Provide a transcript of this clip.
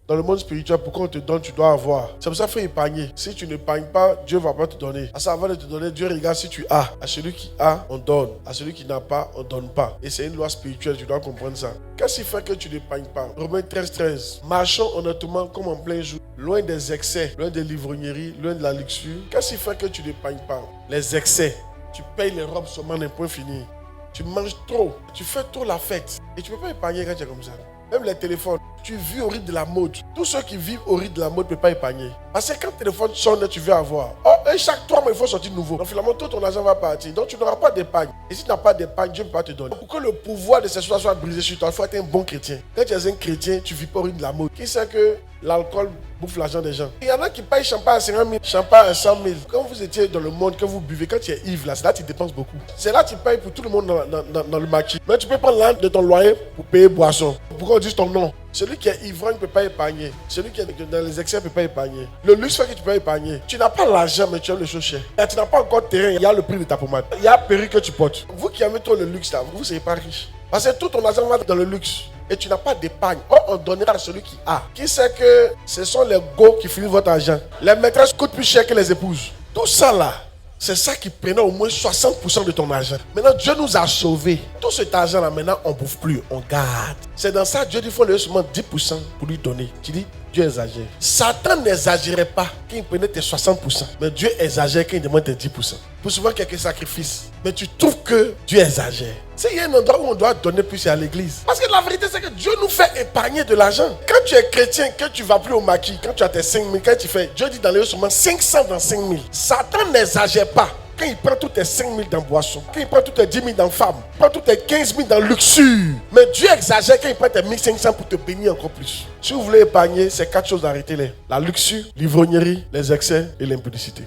Dans le monde spirituel, pourquoi on te donne, tu dois avoir. C'est pour ça qu'il faut épargner. Si tu n'épargnes pas, Dieu ne va pas te donner. À ça, avant de te donner, Dieu regarde si tu as. À celui qui a, on donne. À celui qui n'a pas, on ne donne pas. Et c'est une loi spirituelle, tu dois comprendre ça. Qu'est-ce qui fait que tu n'épargnes pas? Romains 13. Marchons honnêtement comme en plein jour, loin des excès, loin des livrogneries, loin de la luxure. Qu'est-ce qui fait que tu n'épargnes pas? Les excès. Tu payes les robes seulement d'un point fini. Tu manges trop. Tu fais trop la fête. Et tu ne peux pas épargner quand tu es comme ça. Même les téléphones, tu vis au rythme de la mode. Tous ceux qui vivent au rythme de la mode ne peuvent pas épargner. Parce que quand le téléphone sonne, tu veux avoir. Oh, et chaque 3 mois, il faut sortir de nouveau. Donc finalement, tout ton argent va partir. Donc tu n'auras pas d'épargne. Et si tu n'as pas d'épargne, Dieu ne peut pas te donner. Pour que le pouvoir de ces choses soit brisé sur toi, il faut être un bon chrétien. Quand tu es un chrétien, tu ne vis pas au rythme de la mode. Qui sait que l'alcool bouffe l'argent des gens? Il y en a qui payent champagne à 50 000, champagne à 100 000. Quand vous étiez dans le monde, que vous buvez, quand tu es ivre, là, c'est là que tu dépenses beaucoup. C'est là que tu payes pour tout le monde dans le maquis. Mais tu peux prendre l'âne de ton loyer pour payer boisson. Pourquoi on dit ton nom? Celui qui est ivrogne ne peut pas épargner. Celui qui est dans les excès ne peut pas épargner. Le luxe fait que tu peux épargner. Tu n'as pas l'argent, mais tu as le choses cher. Et tu n'as pas encore de terrain, il y a le prix de ta pommade. Il y a le perruque que tu portes. Vous qui aimez trop le luxe, là, vous ne serez pas riche. Parce que tout ton argent va dans le luxe. Et tu n'as pas d'épargne. On donnera à celui qui a. Qui sait que ce sont les go qui finissent votre argent? Les maîtresses coûtent plus cher que les épouses. Tout ça là, c'est ça qui prenait au moins 60% de ton argent. Maintenant, Dieu nous a sauvés. Tout cet argent-là, maintenant, on ne bouffe plus, on garde. C'est dans ça, Dieu dit qu'il faut lui seulement 10% pour lui donner. Tu dis, Dieu exagère. Satan n'exagérait pas quand il prenait tes 60%. Mais Dieu exagère quand il demande tes 10%. Pour souvent quelques sacrifices. Mais tu trouves que Dieu exagère. Il y a un endroit où on doit donner plus, c'est à l'église. Parce que la vérité, c'est que Dieu nous fait épargner de l'argent. Quand tu es chrétien, quand tu ne vas plus au maquis, quand tu as tes 5 000, quand tu fais, Dieu dit dans les seulement 500 dans 5 000. Satan n'exagère pas. Quand il prend tous tes 5 000 dans boisson, quand il prend tous tes 10 000 dans femme, il prend tous tes 15 000 dans luxure. Mais Dieu exagère quand il prend tes 1500 pour te bénir encore plus. Si vous voulez épargner, c'est 4 choses, arrêtez-les. La luxure, l'ivrognerie, les excès et l'impudicité.